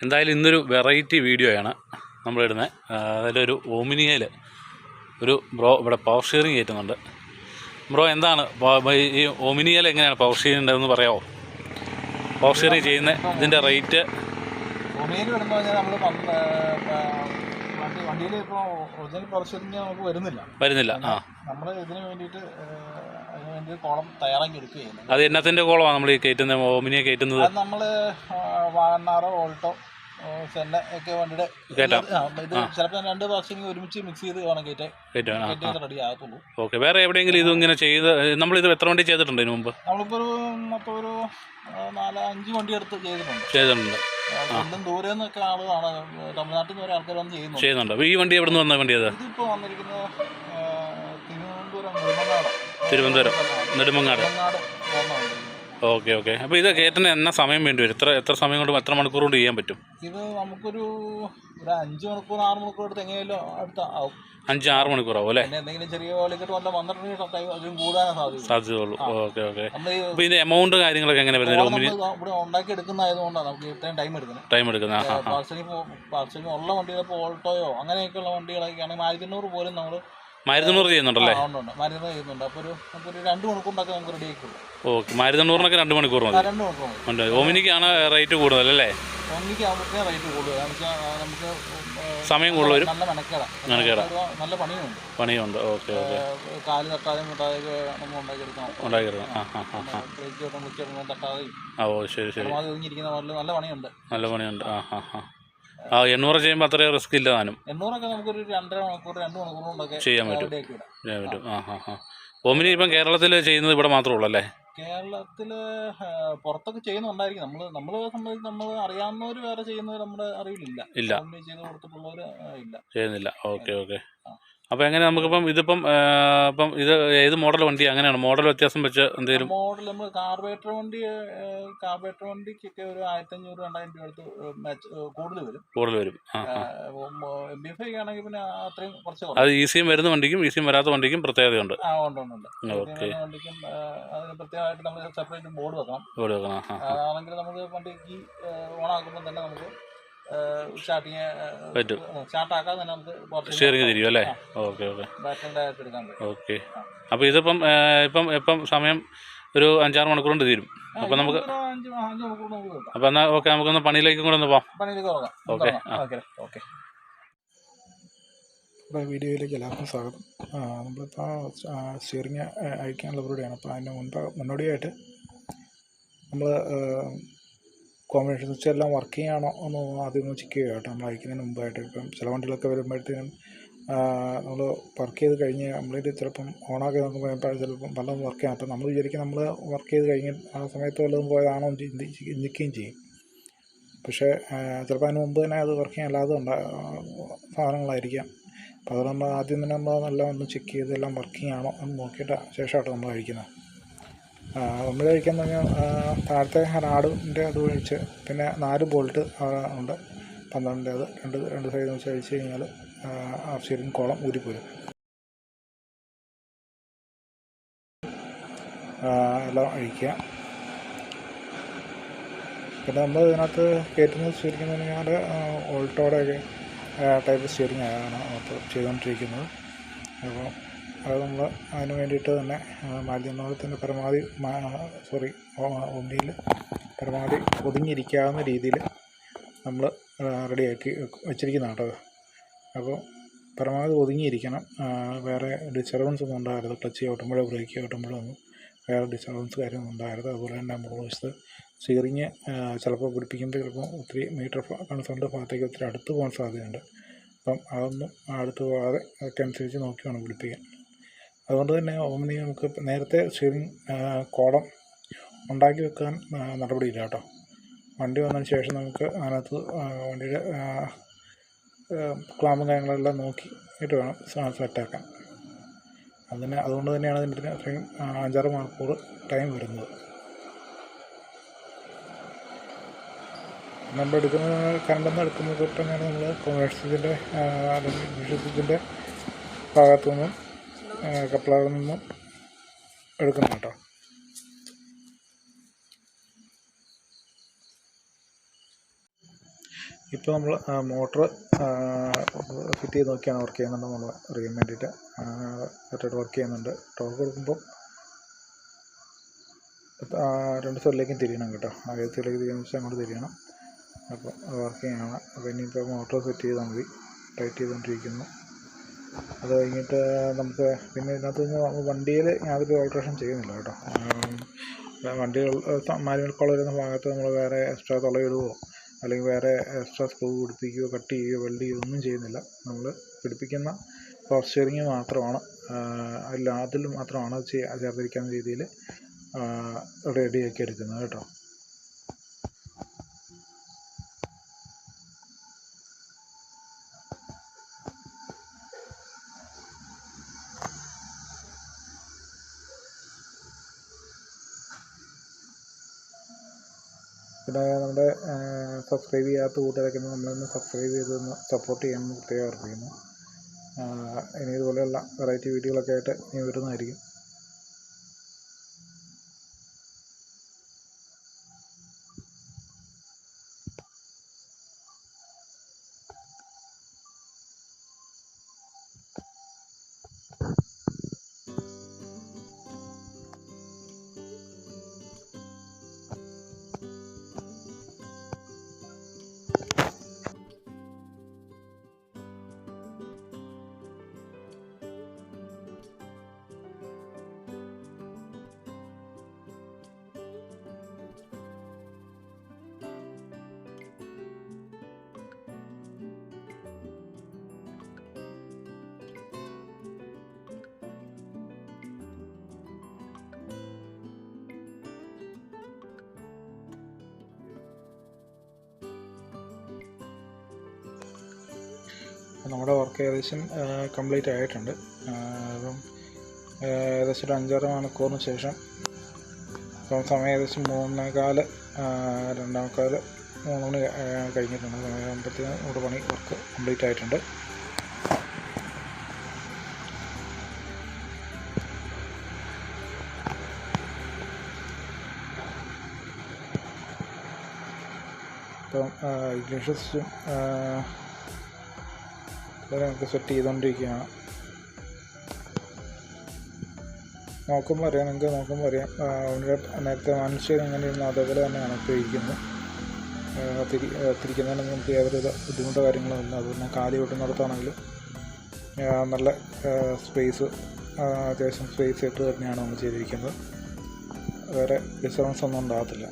എന്തായാലും ഇന്നൊരു വെറൈറ്റി വീഡിയോയാണ് നമ്മളിടുന്നത്. അതിലൊരു ഓമിനിയയിൽ ഒരു ബ്രോ ഇവിടെ പവർ ഷെയറിങ് കയറ്റുന്നുണ്ട്. ബ്രോ എന്താണ് ഈ ഓമിനിയയിൽ എങ്ങനെയാണ് പവർ ഷെയറിങ് ഉണ്ടെന്ന് പറയാമോ? പവർ ഷെയറിങ് ചെയ്യുന്ന ഇതിൻ്റെ റേറ്റ്? ഒമിനിയൽ വരുമ്പോൾ നമ്മൾ വണ്ടിയിൽ ഇപ്പോൾ ഒറിജിനൽ പവർ ഷെയറിങ് നമുക്ക് വരുന്നില്ല. നമ്മൾ ഇതിന് വേണ്ടിയിട്ട് കോളം തയ്യാറാക്കി എടുക്കുകയാണ്. അത് എന്നത്തിൻ്റെ കോളമാണ് നമ്മൾ ഈ കയറ്റുന്നത്, ഓമിനിയെ കയറ്റുന്നത്? അത് നമ്മൾ വാഗണാറോ ഓൾട്ടോ സെന്ന ഒക്കെ വണ്ടിയുടെ കയറ്റാം. ഇത് ചിലപ്പോൾ 2 വർഷം ഒരുമിച്ച് മിക്സ് ചെയ്ത് വേണം കയറ്റാൻ റെഡി ആകത്തുള്ളൂ. ഓക്കെ. വേറെ എവിടെയെങ്കിലും ഇത് ഇങ്ങനെ ചെയ്ത് നമ്മളിത് എത്ര വണ്ടി ചെയ്തിട്ടുണ്ട് ഇതിന് മുമ്പ്? നമ്മളിപ്പോൾ മൊത്തം ഒരു 4-5 വണ്ടി എടുത്ത് ചെയ്തിട്ടുണ്ട്. കൊല്ലം ദൂരെ നിന്നൊക്കെ ആളുകളാണ്, തമിഴ്നാട്ടിൽ നിന്ന് ആൾക്കാർ വന്ന് ചെയ്യുന്നുണ്ട്. ഈ വണ്ടി എവിടെ നിന്ന് വന്ന വണ്ടി? ഇതിപ്പോൾ വന്നിരിക്കുന്നത് തിരുവനന്തപുരം നെടുമങ്ങാട്. ഓക്കെ. അപ്പോൾ ഇത് കയറ്റുന്ന എന്നാ സമയം വേണ്ടി വരും? എത്ര സമയം കൊണ്ട്, എത്ര മണിക്കൂർ കൊണ്ട് ചെയ്യാൻ പറ്റും? ഇത് നമുക്കൊരു 5 മണിക്കൂർ 6 മണിക്കൂർ എടുത്ത് എങ്ങനെയല്ലോ അടുത്താവും. 5-6 മണിക്കൂറാവും അല്ലേ? എന്തെങ്കിലും ചെറിയ വളിക്കട്ട് വല്ല 12 കൂടാനേ സാധ്യതയുള്ളൂ. ഓക്കെ. അപ്പോൾ ഇതിൻ്റെ എമൗണ്ട് കാര്യങ്ങളൊക്കെ എങ്ങനെ വരുന്നത്? ഇവിടെ ഉണ്ടാക്കി എടുക്കുന്നതായതുകൊണ്ടാണ് നമുക്ക് ഇത്രയും ടൈം എടുക്കുന്നത്. പാർസലിന് ഉള്ള വണ്ടികൾ ഇപ്പോൾ ഓൾട്ടോയോ അങ്ങനെയൊക്കെയുള്ള വണ്ടികളൊക്കെ ആണെങ്കിൽ 1200 പോലും നമ്മൾ 1200 ചെയ്യുന്നുണ്ടല്ലേ? 1200 ചെയ്യുന്നുണ്ട്. അപ്പോൾ ഒരു 2 മണിക്കൂറിനൊക്കെ നമുക്ക് റെഡി ആയിക്കോളൂ. ഓക്കെ. 1200-നൊക്കെ 2 മണിക്കൂർ മതി. 2 മണിക്കൂർ. ഓമിനിക്കാണ് റേറ്റ് കൂടുതലല്ലേ? ഓമിനിക്ക് ആകുമ്പോഴത്തേക്കും റേറ്റ് കൂടുതൽ. നമുക്ക് സമയം കൂടുതൽ, നല്ല മെനക്കേടാ, നല്ല പണിയുണ്ട്. ഓക്കെ. കാല് തട്ടാതെയും നമ്മൾ ഉണ്ടാക്കിയെടുക്കണം. തട്ടാതെയും. ശരി. ഒതുങ്ങിയിരിക്കുന്ന പോലെ നല്ല പണിയുണ്ട്. 800 ചെയ്യുമ്പോൾ അത്രയും റിസ്ക് ഇല്ല താനും. 800 നമുക്കൊരു 2 മണിക്കൂർ 2 മണിക്കൂർ കൊണ്ടൊക്കെ ചെയ്യാൻ പറ്റും. ഓമിനി ഇപ്പം കേരളത്തിൽ ചെയ്യുന്നത് ഇവിടെ മാത്രമേ ഉള്ളൂ അല്ലേ? കേരളത്തിൽ പുറത്തൊക്കെ ചെയ്യുന്നുണ്ടായിരിക്കും. നമ്മളെ സംബന്ധിച്ച് നമ്മൾ അറിയാവുന്നവർ വേറെ ചെയ്യുന്നവർ നമ്മുടെ അറിവിലില്ല. ചെയ്ത് കൊടുത്തിട്ടുള്ളവർ ചെയ്യുന്നില്ല. ഓക്കെ. അപ്പോൾ എങ്ങനെ നമുക്കിപ്പം ഇതിപ്പം ഇത് ഏത് മോഡൽ വണ്ടി? അങ്ങനെയാണ് മോഡൽ വ്യത്യാസം വെച്ച് എന്തെങ്കിലും? മോഡൽ നമ്മൾ കാർബറേറ്റർ വണ്ടിക്കൊക്കെ ഒരു 1500-2000 രൂപ അടുത്ത് കൂടുതൽ വരും. MB5 ആണെങ്കിൽ പിന്നെ അത്രയും കുറച്ച്. അത് ഈസിയും വരുന്ന വണ്ടിക്കും ഈസിയും വരാത്ത വണ്ടിക്കും പ്രത്യേകതയുണ്ട്. ഉണ്ട്. വണ്ടിക്കും അതിന് പ്രത്യേകമായിട്ട് നമ്മൾ സെപ്പറേറ്റ് ബോർഡ് വെക്കണം. ആണെങ്കിൽ നമുക്ക് വണ്ടിക്ക് ഓണാക്കുമ്പോൾ തന്നെ നമുക്ക് സ്റ്റാർട്ടാക്കാതെ തന്നെ നമുക്ക് ഷെയറിങ് തിരിയും അല്ലേ? ഓക്കെ. ഓക്കെ. അപ്പോൾ ഇതിപ്പം ഇപ്പം സമയം ഒരു 5-6 മണിക്കൂർ കൊണ്ട് തീരും. അപ്പോൾ നമുക്ക് അപ്പോൾ എന്നാൽ ഓക്കെ, നമുക്കൊന്ന് പണിയിലേക്കും കൂടെ ഒന്ന് പോകാം. ഓക്കെ. വീഡിയോയിലേക്ക് എല്ലാവർക്കും സ്വാഗതം. നമ്മളിപ്പോൾ സ്റ്റിയറിങ് അയക്കാനുള്ള പരിപാടിയാണ്. അപ്പോൾ അതിൻ്റെ മുന്നോടിയായിട്ട് നമ്മൾ കോമ്പിനേഷൻ സ്വിച്ച് എല്ലാം വർക്കിംഗ് ആണോ എന്ന് ആദ്യം ഒന്ന് ചെക്ക് ചെയ്യുക കേട്ടോ. നമ്മൾ അയക്കുന്നതിന് മുമ്പായിട്ട്. ഇപ്പം ചില വണ്ടികളൊക്കെ വരുമ്പോഴത്തേനും നമ്മൾ വർക്ക് ചെയ്ത് കഴിഞ്ഞ് നമ്മളിത് ചിലപ്പം ഓണാക്കി നോക്കുമ്പോൾ ചിലപ്പം പലതും വർക്ക് ചെയ്യാം. അപ്പം നമ്മൾ വിചാരിക്കും നമ്മൾ വർക്ക് ചെയ്ത് കഴിഞ്ഞ് ആ സമയത്ത് വല്ലതും പോയതാണോ ചിന്തിക്കുകയും ചെയ്യും. പക്ഷേ ചിലപ്പോൾ അതിന് മുമ്പ് തന്നെ അത് വർക്കിംഗ് അല്ലാതെ സാധനങ്ങളായിരിക്കാം. അപ്പോൾ അത് നമ്മൾ ആദ്യം തന്നെ നമ്മൾ നല്ല ഒന്ന് ചെക്ക് ചെയ്ത് എല്ലാം വർക്കിംഗ് ആണോ എന്ന് നോക്കിയിട്ട് ശേഷമായിട്ട് നമ്മൾ കഴിക്കുന്നത്. നമ്മൾ കഴിക്കാൻ പറഞ്ഞാൽ താഴത്തെ റാഡിൻ്റെ അത് ഒഴിച്ച് പിന്നെ 4 ബോൾട്ട് ഉണ്ട് 12. അത് രണ്ട് സൈഡിൽ വെച്ച് അഴിച്ച് കഴിഞ്ഞാൽ ആ സ്റ്റിയറിങ് കോളം ഊരിപ്പോരും. എല്ലാം അഴിക്കുക. പിന്നെ നമ്മൾ ഇതിനകത്ത് കയറ്റുന്നത് സ്റ്റിയറിങ് എന്ന് പറഞ്ഞാൽ ഓൾട്ടോയുടെയൊക്കെ ടൈപ്പ് സ്റ്റിയറിങ് ആണ് അപ്പോൾ ചെയ്തുകൊണ്ടിരിക്കുന്നത്. അപ്പോൾ അത് നമ്മൾ അതിന് വേണ്ടിയിട്ട് തന്നെ മാധ്യമത്തിൻ്റെ ഓമിനിയിൽ പരമാവധി ഒതുങ്ങിയിരിക്കാവുന്ന രീതിയിൽ നമ്മൾ റെഡിയാക്കി വെച്ചിരിക്കുന്നതാണ് കേട്ടോ. അപ്പോൾ പരമാവധി ഒതുങ്ങിയിരിക്കണം. വേറെ ഡിസ്റ്റർബൻസ് ഒന്നും ഉണ്ടാകരുത്. ക്ലച്ച് ചവിട്ടുമ്പോഴോ ബ്രേക്ക് ചവിട്ടുമ്പോഴോ ഒന്നും വേറെ ഡിസ്റ്റർബൻസ് കാര്യമൊന്നും ഉണ്ടാകരുത്. അതുപോലെ തന്നെ മുകൾവശത്ത് സ്റ്റിയറിങ് ചിലപ്പോൾ പിടിപ്പിക്കുമ്പോൾ ചിലപ്പോൾ ഒത്തിരി മീറ്റർ ഫ്രണ്ട് ഭാഗത്തേക്ക് ഒത്തിരി അടുത്ത് പോകാൻ സാധ്യതയുണ്ട്. അപ്പം അതൊന്നും അടുത്ത് പോകാതെ അതൊക്കെ നോക്കി വേണം പിടിപ്പിക്കാൻ. അതുകൊണ്ട് തന്നെ ഓമിനി നമുക്ക് നേരത്തെ സ്റ്റിയറിങ് കോളം ഉണ്ടാക്കി വെക്കാൻ നടപടിയില്ല കേട്ടോ. വണ്ടി വന്നതിന് ശേഷം നമുക്ക് അതിനകത്ത് വണ്ടിയുടെ ക്ലാമ്പും കാര്യങ്ങളെല്ലാം നോക്കിയിട്ട് വേണം സെറ്റാക്കാൻ. അതുകൊണ്ട് തന്നെയാണ് ഇതിന് അത്രയും 5-6 മണിക്കൂർ ടൈം വരുന്നത്. നമ്മൾ കറണ്ടെന്ന് എടുക്കുന്നത് തൊട്ട് തന്നെയാണ് നമ്മൾ കൊമേഴ്സ്യത്തിൻ്റെ അല്ലെങ്കിൽ വിശ്വസിൻ്റെ ഭാഗത്തു നിന്നും കപ്ലറിൽ നിന്നും എടുക്കുന്നത് കേട്ടോ. ഇപ്പോൾ നമ്മൾ മോട്ടർ ഫിറ്റ് ചെയ്ത് നോക്കിയാണ് വർക്ക് ചെയ്യുന്നുണ്ടോ നമ്മൾ അറിയാൻ വേണ്ടിയിട്ട്. കറക്റ്റായിട്ട് വർക്ക് ചെയ്യുന്നുണ്ട്. ടോർക്ക് കൊടുക്കുമ്പോൾ 2 സൈഡിലേക്കും തിരിയണം കേട്ടോ. ആദ്യത്തെ സൈഡിലേക്ക് തിരിയുന്ന വെച്ചാൽ അങ്ങോട്ട് തിരിയണം. അപ്പോൾ വർക്കിംഗ് ആണ്. അപ്പോൾ ഇനിയിപ്പോൾ മോട്ടർ സെറ്റ് ചെയ്താൽ മതി. ടൈറ്റ് ചെയ്തുകൊണ്ടിരിക്കുന്നു. അത് കഴിഞ്ഞിട്ട് നമുക്ക് പിന്നെ ഇതിനകത്ത് നിന്ന് വണ്ടിയിൽ യാതൊരു ഓൾട്രേഷൻ ചെയ്യുന്നില്ല കേട്ടോ. വണ്ടികൾ മാനുവൽ കോളർ വരുന്ന ഭാഗത്ത് നമ്മൾ വേറെ എക്സ്ട്രാ തുളയിടുകയോ അല്ലെങ്കിൽ വേറെ എക്സ്ട്രാ സ്ക്രൂ പിടിപ്പിക്കുകയോ കട്ട് ചെയ്യുകയോ വെൽഡ് ചെയ്യുകയോ ഒന്നും ചെയ്യുന്നില്ല. നമ്മൾ പിടിപ്പിക്കുന്ന പവർ സ്റ്റിയറിങ് മാത്രമാണ് അതിൽ മാത്രമാണ് ചേർത്തിരിക്കുന്ന രീതിയിൽ റെഡിയാക്കി എടുക്കുന്നത് കേട്ടോ. പിന്നെ നമ്മുടെ സബ്സ്ക്രൈബ് ചെയ്യാത്ത കൂട്ടുകാരൊക്കെ നമ്മളൊന്ന് സബ്സ്ക്രൈബ് ചെയ്തൊന്ന് സപ്പോർട്ട് ചെയ്യാമെന്ന് പ്രത്യേകം ഓർമ്മിപ്പിക്കുന്നു. ഇനി ഇതുപോലെയുള്ള വെറൈറ്റി വീഡിയോകളൊക്കെ ആയിട്ട് ഇനി വരുന്നതായിരിക്കും. നമ്മുടെ വർക്ക് ഏകദേശം കംപ്ലീറ്റ് ആയിട്ടുണ്ട്. അപ്പം ഏകദേശം ഒരു 5-6 മണിക്കൂറിന് ശേഷം ഇപ്പം സമയം ഏകദേശം 3:15 3 മണി കഴിഞ്ഞിട്ടുണ്ട്. സമയമാകുമ്പോഴത്തേന് നമ്മുടെ പണി വർക്ക് കംപ്ലീറ്റ് ആയിട്ടുണ്ട്. ഇപ്പം ഇംഗ്ലീഷ് സിസ്റ്റം നമുക്ക് സെറ്റ് ചെയ്തുകൊണ്ടിരിക്കുകയാണ്. നോക്കുമ്പോൾ അറിയാം, നിങ്ങൾക്ക് നോക്കുമ്പോൾ അറിയാം അവരുടെ നേരത്തെ മാനുവൽ എങ്ങനെയിരുന്നു അതേപോലെ തന്നെയാണ് ഇപ്പോൾ ഇരിക്കുന്നത്. തിരിക്കുന്നതിനൊന്നും നമുക്ക് യാതൊരു ബുദ്ധിമുട്ടോ കാര്യങ്ങളോ ഇല്ല. അതുപോലെ കാലി വെട്ടുന്നിടത്താണെങ്കിലും നല്ല സ്പേസ് അത്യാവശ്യം സ്പേസ് ഇട്ട് തന്നെയാണ് നമ്മൾ ചെയ്തിരിക്കുന്നത്. വേറെ ഡിസ്റ്റർബൻസ് ഒന്നും ഉണ്ടാകത്തില്ല.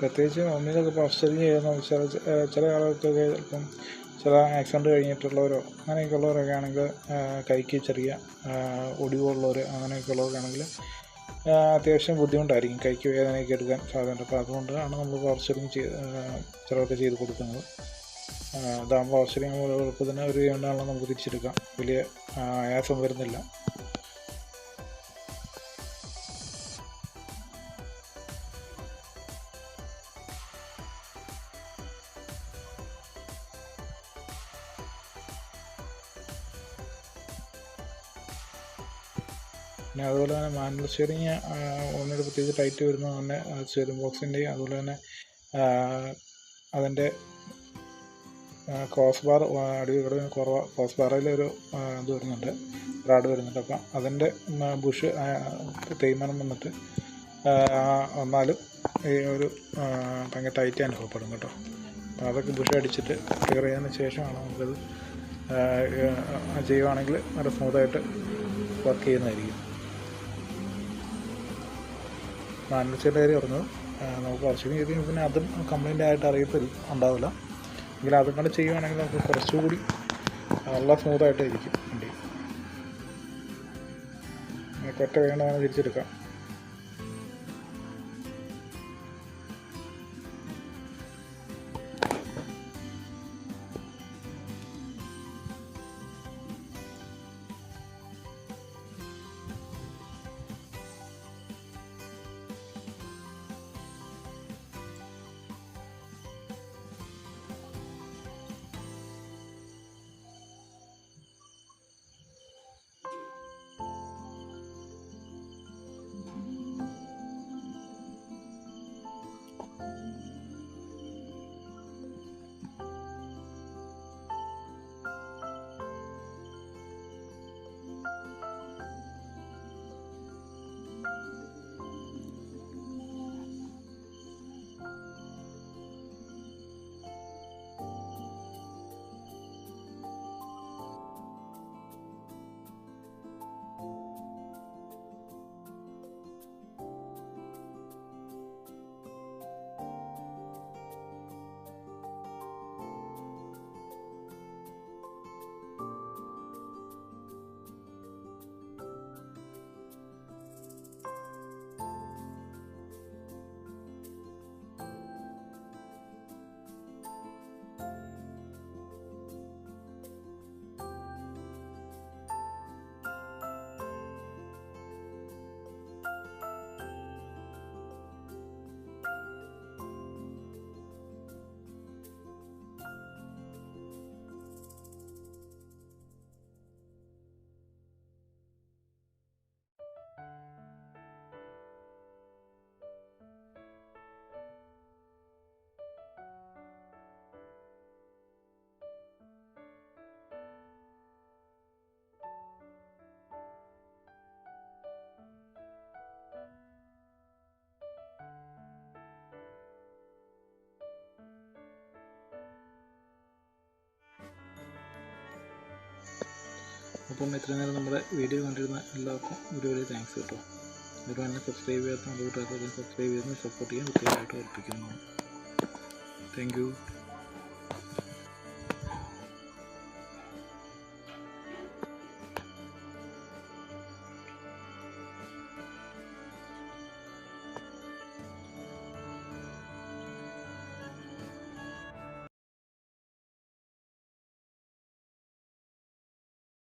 പ്രത്യേകിച്ച് ഒന്നിലൊക്കെ പവർ സ്റ്റിയറിങ് ചെയ്യുന്ന ചില ആളുകൾക്കൊക്കെ ചിലപ്പം ചില ആക്സിഡൻറ്റ് കഴിഞ്ഞിട്ടുള്ളവരോ അങ്ങനെയൊക്കെ ഉള്ളവരൊക്കെ ആണെങ്കിൽ കൈക്ക് ചെറിയ ഒടിവുള്ളവർ അങ്ങനെയൊക്കെ ഉള്ളവരൊക്കെ ആണെങ്കിൽ അത്യാവശ്യം ബുദ്ധിമുട്ടായിരിക്കും കൈക്ക് വേദനയൊക്കെ എടുക്കാൻ സാധ്യതയുണ്ട്. അപ്പോൾ അതുകൊണ്ടാണ് നമ്മൾ പവർ സ്റ്റിയറിങ് ചിലർക്ക് ചെയ്ത് കൊടുക്കുന്നത്. ഇതാകുമ്പോൾ പവർ സ്റ്റിയറിങ് പോലെ എളുപ്പത്തിന് ഒരു എണ്ണാണെന്ന് നമുക്ക് തിരിച്ചെടുക്കാം. വലിയ ആയാസം വരുന്നില്ല. പിന്നെ അതുപോലെ തന്നെ മാനുവൽ സ്റ്റിയറിങ് ഒന്നിട്ട് പ്രത്യേകിച്ച് ടൈറ്റ് വരുന്നത് തന്നെ സ്റ്റിയറിങ് ബോക്സിൻ്റെയും അതുപോലെ തന്നെ അതിൻ്റെ ക്രോസ് ബാർ അടിവിടെ ക്രോസ് ബാറിലൊരു ഇത് വരുന്നുണ്ട്, റാഡ് വരുന്നുണ്ട്. അപ്പം അതിൻ്റെ ബുഷ് തേയ്മാനം വന്നിട്ട് വന്നാലും ഈ ഒരു ഭയങ്കര ടൈറ്റ് അനുഭവപ്പെടും കേട്ടോ. അപ്പം അതൊക്കെ ബുഷ് അടിച്ചിട്ട് ക്ലിയർ ചെയ്തതിന് ശേഷമാണ് നമുക്കത് ചെയ്യുകയാണെങ്കിൽ നല്ല സ്മൂത്തായിട്ട് വർക്ക് ചെയ്യുന്നതായിരിക്കും. മാനുവൽ സ്റ്റിയറിൻ്റെ കാര്യം പറഞ്ഞത് നമുക്ക് വർഷം ചെയ്ത് പിന്നെ അതും കംപ്ലൈൻ്റ് ആയിട്ട് ഉണ്ടാവില്ല. എങ്കിലും അതും കൂടെ ചെയ്യുകയാണെങ്കിൽ നമുക്ക് കുറച്ചുകൂടി നല്ല സ്മൂത്തായിട്ടായിരിക്കും വണ്ടി. ഒറ്റ വേണ്ടതാണ് തിരിച്ചെടുക്കാം. അപ്പം ഇത്രയും നേരം നമ്മുടെ വീഡിയോ കണ്ടിരുന്ന എല്ലാവർക്കും ഒരു വലിയ താങ്ക്സ് കേട്ടോ. അതുപോലെ തന്നെ സബ്സ്ക്രൈബ് ചെയ്യാത്ത കൂട്ടുകാർക്ക് സബ്സ്ക്രൈബ് ചെയ്യുന്ന സപ്പോർട്ട് ചെയ്യാൻ കൃത്യമായിട്ട് ഓർപ്പിക്കുന്നതാണ്. Thank you.